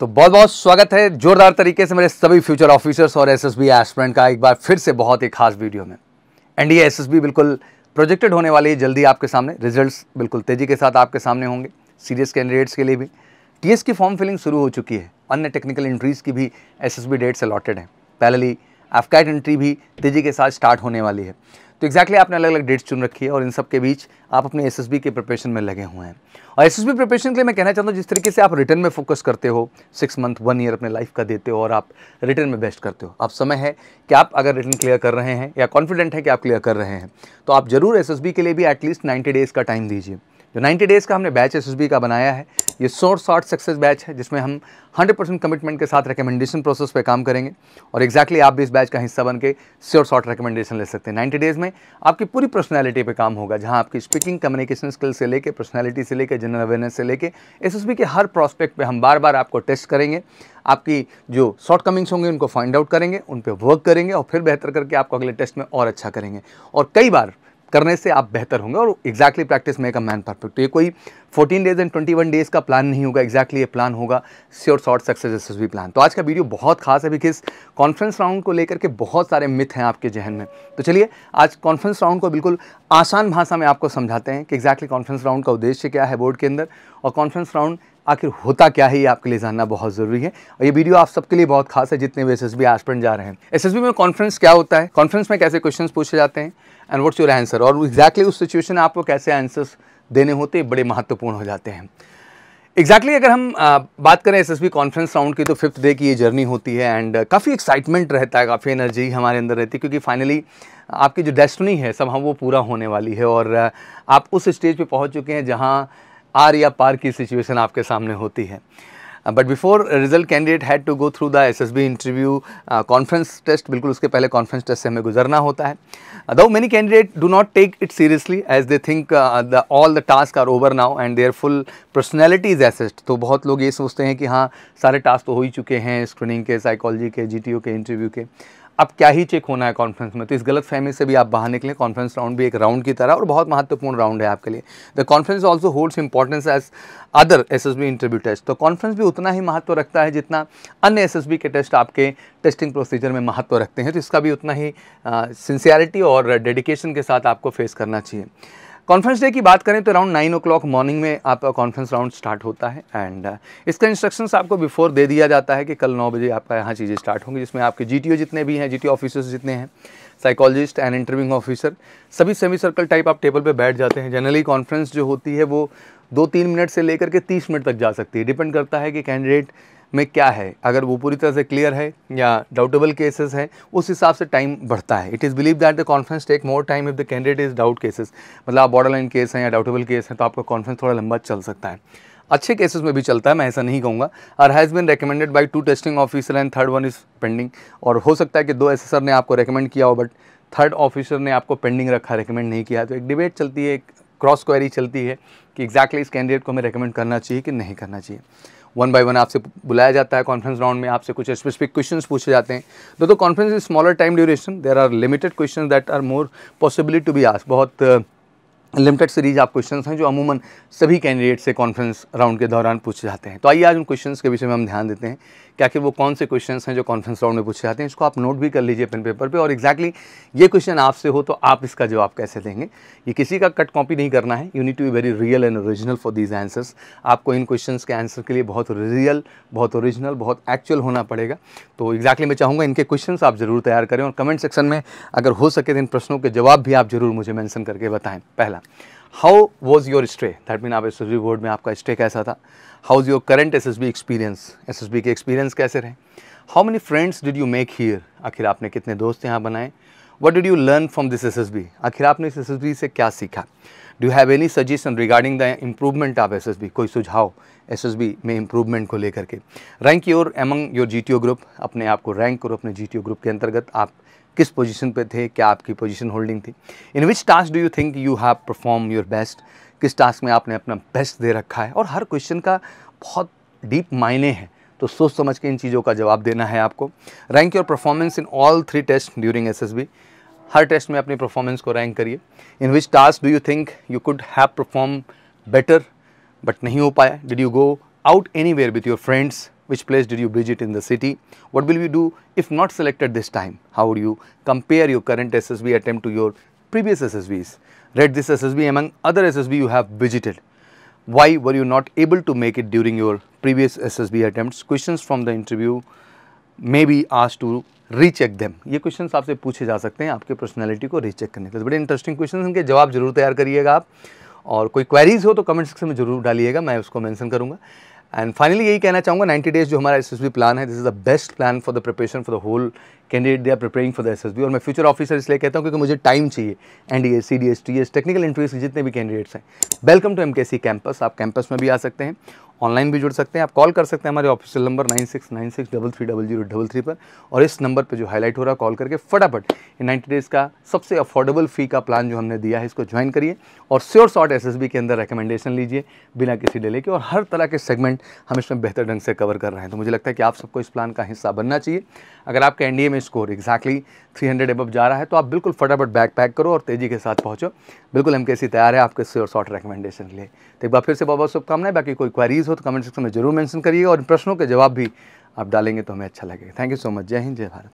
तो बहुत बहुत स्वागत है जोरदार तरीके से मेरे सभी फ्यूचर ऑफिसर्स और एसएसबी एस्पिरेंट का एक बार फिर से बहुत ही खास वीडियो में। एनडीए एसएसबी बिल्कुल प्रोजेक्टेड होने वाली है जल्दी आपके सामने। रिजल्ट्स बिल्कुल तेजी के साथ आपके सामने होंगे। सीरियस कैंडिडेट्स के लिए भी टीएस की फॉर्म फिलिंग शुरू हो चुकी है। अन्य टेक्निकल एंट्रीज की भी एसएसबी डेट्स अलॉटेड है। पैरेलली एफकैट एंट्री भी तेजी के साथ स्टार्ट होने वाली है। तो एक्जैक्टली आपने अलग अलग डेट्स चुन रखी है और इन सब के बीच आप अपने एसएसबी के प्रिपरेशन में लगे हुए हैं। और एसएसबी प्रिपरेशन के लिए मैं कहना चाहता हूँ, जिस तरीके से आप रिटर्न में फोकस करते हो, 6 मंथ 1 ईयर अपने लाइफ का देते हो और आप रिटर्न में बेस्ट करते हो, अब समय है कि आप अगर रिटर्न क्लियर कर रहे हैं या कॉन्फिडेंट है कि आप क्लियर कर रहे हैं, तो आप जरूर एसएसबी के लिए भी एटलीस्ट 90 डेज़ का टाइम दीजिए। जो 90 डेज़ का हमने बैच एसएसबी का बनाया है, ये शॉर्ट सक्सेस बैच है, जिसमें हम 100% कमिटमेंट के साथ रिकमेंडेशन प्रोसेस पे काम करेंगे। और एक्जैक्टली आप भी इस बैच का हिस्सा बन के शॉर्ट रिकमेंडेशन ले सकते हैं। 90 डेज़ में आपकी पूरी पर्सनैलिटी पे काम होगा, जहां आपकी स्पीकिंग, कम्युनिकेशन स्किल से लेके, पर्सनैलिटी से लेके, जनरल अवेयरनेस से लेके एसएसबी के हर प्रॉस्पेक्ट पे हम बार बार आपको टेस्ट करेंगे। आपकी जो शॉर्ट कमिंग्स होंगे उनको फाइंड आउट करेंगे, उन पर वर्क करेंगे और फिर बेहतर करके आपको अगले टेस्ट में और अच्छा करेंगे। और कई बार करने से आप बेहतर होंगे और exactly practice make a man perfect. तो ये कोई 14 डेज एंड 21 डेज़ का प्लान नहीं होगा, एक्जैक्टली ये प्लान होगा शॉर्ट सक्सेस एसएसबी प्लान। तो आज का वीडियो बहुत खास है, बिकॉज कॉन्फ्रेंस राउंड को लेकर के बहुत सारे मिथ हैं आपके जहन में। तो चलिए आज कॉन्फ्रेंस राउंड को बिल्कुल आसान भाषा में आपको समझाते हैं कि एक्जैक्टली कॉन्फ्रेंस राउंड का उद्देश्य क्या है बोर्ड के अंदर, और कॉन्फ्रेंस राउंड आखिर होता क्या है, ये आपके लिए जानना बहुत ज़रूरी है। और ये वीडियो आप सबके लिए बहुत खास है जितने भी एसएसबी एस्पिरेंट जा रहे हैं। एसएसबी में कॉन्फ्रेंस क्या होता है, कॉन्फ्रेंस में कैसे क्वेश्चंस पूछे जाते हैं, एंड व्हाट्स योर आंसर, और एक्जैक्टली उस सिचुएशन में आपको कैसे आंसर्स देने होते हैं, बड़े महत्वपूर्ण हो जाते हैं। एक्जैक्टली अगर हम बात करें एसएसबी कॉन्फ्रेंस राउंड की, तो 5th डे की ये जर्नी होती है एंड काफ़ी एक्साइटमेंट रहता है, काफ़ी एनर्जी हमारे अंदर रहती है, क्योंकि फाइनली आपकी जो डेस्टिनी है सब हम वो पूरा होने वाली है और आप उस स्टेज पे पहुंच चुके हैं जहां आर या पार की सिचुएशन आपके सामने होती है। But before result candidate had to go through the SSB interview conference test, बिल्कुल उसके पहले कॉन्फ्रेंस टेस्ट से हमें गुजरना होता है। Though many candidate do not take it seriously as they think all the task are over now and their full personality is assessed. तो बहुत लोग ये सोचते हैं कि हाँ सारे टास्क तो हो ही चुके हैं, स्क्रीनिंग के, साइकोलॉजी के, जीटीओ के, इंटरव्यू के, अब क्या ही चेक होना है कॉन्फ्रेंस में। तो इस गलत फहमी से भी आप बाहर निकलें। कॉन्फ्रेंस राउंड भी एक राउंड की तरह और बहुत महत्वपूर्ण राउंड है आपके लिए। The conference also holds importance as other SSB interview test. तो कॉन्फ्रेंस भी उतना ही महत्व रखता है जितना अन्य एसएसबी के टेस्ट आपके टेस्टिंग प्रोसीजर में महत्व रखते हैं। तो इसका भी उतना ही सिंसियरिटी और डेडिकेशन के साथ आपको फेस करना चाहिए। कॉन्फ्रेंस डे की बात करें तो अराउंड 9 o'clock मॉर्निंग में आपका कॉन्फ्रेंस राउंड स्टार्ट होता है एंड इसका इंस्ट्रक्शंस आपको बिफोर दे दिया जाता है कि कल 9 बजे आपका यहाँ चीज़ें स्टार्ट होंगी, जिसमें आपके जीटीओ जितने भी हैं, जीटीओ ऑफिसर्स जितने हैं, साइकोलॉजिस्ट एंड इंटरव्यूइंग ऑफिसर, सभी सेमी सर्कल टाइप आप टेबल पे बैठ जाते हैं। जनरली कॉन्फ्रेंस जो होती है वो 2-3 मिनट से लेकर के 30 मिनट तक जा सकती है, डिपेंड करता है कि कैंडिडेट में क्या है। अगर वो पूरी तरह से क्लियर है या डाउटेबल केसेस है, उस हिसाब से टाइम बढ़ता है। It is believe that the conference take more time if the candidate is doubt cases, मतलब आप बॉर्डर लाइन केस हैं या डाउटेबल केस हैं तो आपका कॉन्फ्रेंस थोड़ा लंबा चल सकता है। अच्छे केसेस में भी चलता है, मैं ऐसा नहीं कहूँगा। और has been recommended by 2 testing officer and 3rd one is pending. और हो सकता है कि 2 एसएसआर ने आपको रिकमेंड किया हो बट 3rd ऑफिसर ने आपको पेंडिंग रखा, रिकमेंड नहीं किया। तो एक डिबेट चलती है, एक क्रॉस क्वेरी चलती है कि एक्जैक्टली इस कैंडिडेट को हमें रिकमेंड करना चाहिए कि नहीं करना चाहिए। 1 by 1 आपसे बुलाया जाता है कॉन्फ्रेंस राउंड में, आपसे कुछ स्पेसिफिक क्वेश्चंस पूछे जाते हैं। तो conference is smaller time duration, there are limited questions that are more possibility to be asked. बहुत लिमिटेड सीरीज आप क्वेश्चंस हैं जो अमूमन सभी कैंडिडेट से कॉन्फ्रेंस राउंड के दौरान पूछे जाते हैं। तो आइए आज उन क्वेश्चंस के विषय में हम ध्यान देते हैं कि आखिर वो कौन से क्वेश्चंस हैं जो कॉन्फ्रेंस राउंड में पूछे जाते हैं। इसको आप नोट भी कर लीजिए पेन पेपर पे, और एक्जैक्टली ये क्वेश्चन आपसे हो तो आप इसका जवाब कैसे देंगे। ये किसी का कट कॉपी नहीं करना है, you need to be very real and original for these answers. आपको इन क्वेश्चंस के आंसर के लिए बहुत रियल, बहुत ओरिजिनल, बहुत एक्चुअल होना पड़ेगा। तो एक्जैक्टली मैं चाहूँगा इनके क्वेश्चंस आप जरूर तैयार करें और कमेंट सेक्शन में अगर हो सके तो इन प्रश्नों के जवाब भी आप जरूर मुझे मैंशन करके बताएं। पहला, how was your stay, that mean आप एसएसबी बोर्ड में आपका स्टे कैसा था। How is your current SSB experience, SSB के एक्सपीरियंस कैसे रहे। How many friends did you make here, आखिर आपने कितने दोस्त यहाँ बनाए। What did you learn from this SSB, आखिर आपने इस एसएसबी से क्या सीखा। Do you have any suggestion regarding the improvement of SSB, कोई सुझाव एसएसबी में इम्प्रूवमेंट को लेकर के। Rank your among your GTO group, अपने आप को रैंक करो अपने जीटीओ ग्रुप के अंतर्गत, आप किस पोजीशन पे थे, क्या आपकी पोजीशन होल्डिंग थी। In which task do you think you have perform your best, किस टास्क में आपने अपना बेस्ट दे रखा है। और हर क्वेश्चन का बहुत डीप मायने है, तो सोच समझ के इन चीज़ों का जवाब देना है आपको। Rank your performance in all 3 test during SSB, हर टेस्ट में अपनी परफॉर्मेंस को रैंक करिए। In which task do you think you could have perform better but नहीं हो पाया। Did you go out anywhere with your friends Which place did you visit in the city? What will you do if not selected this time? How would you compare your current SSB attempt to your previous SSBs? Rate this SSB among other SSB you have visited. Why were you not able to make it during your previous SSB attempts? Questions from the interview may be asked to recheck them. ये questions आपसे पूछे जा सकते हैं आपके personality को recheck करने के लिए। बड़े इंटरेस्टिंग क्वेश्चन, इनके जवाब जरूर तैयार करिएगा आप, और कोई क्वेरीज हो तो कमेंट सेक्शन में जरूर डालिएगा, मैं उसको मेंशन करूंगा। एंड फाइनली यही कहना चाहूँगा, 90 डेज जो हमारा एसएसबी प्लान है, this is the best plan for the preparation for the whole candidate they are preparing for the SSB. और मैं फ्यूचर ऑफिसर इसलिए कहता हूँ क्योंकि मुझे टाइम चाहिए। NDA, CDS, TS, technical interviews के जितने भी कैंडिडेट्स हैं, वेलकम टू एमकेसी कैंपस। आप कैंपस में भी आ सकते हैं, ऑनलाइन भी जुड़ सकते हैं, आप कॉल कर सकते हैं हमारे ऑफिशियल नंबर 9696330033 पर, और इस नंबर पे जो हाईलाइट हो रहा है कॉल करके फटाफट इन 90 डेज़ का सबसे अफोर्डेबल फ़ी का प्लान जो हमने दिया है इसको ज्वाइन करिए, और श्योर शॉर्ट एसएसबी के अंदर रिकमेंडेशन लीजिए बिना किसी डिले के, और हर तरह के सेगमेंट हम इसमें बेहतर ढंग से कवर कर रहे हैं। तो मुझे लगता है कि आप सबको इस प्लान का हिस्सा बनना चाहिए। अगर आपका एनडीए में स्कोर एक्जैक्टली 300 अबव जा रहा है तो आप बिल्कुल फटाफट बैक पैक करो और तेज़ी के साथ पहुँचो। बिल्कुल एमकेसी तैयार है आपके श्योर शॉर्ट रिकमेंडेशन के लिए। तो एक बार फिर से बहुत बहुत शुभकामनाएं। बाकी कोई क्वेरीज हो तो कमेंट सेक्शन में जरूर मेंशन करिएगा, और प्रश्नों के जवाब भी आप डालेंगे तो हमें अच्छा लगेगा। Thank you so much. जय हिंद, जय भारत।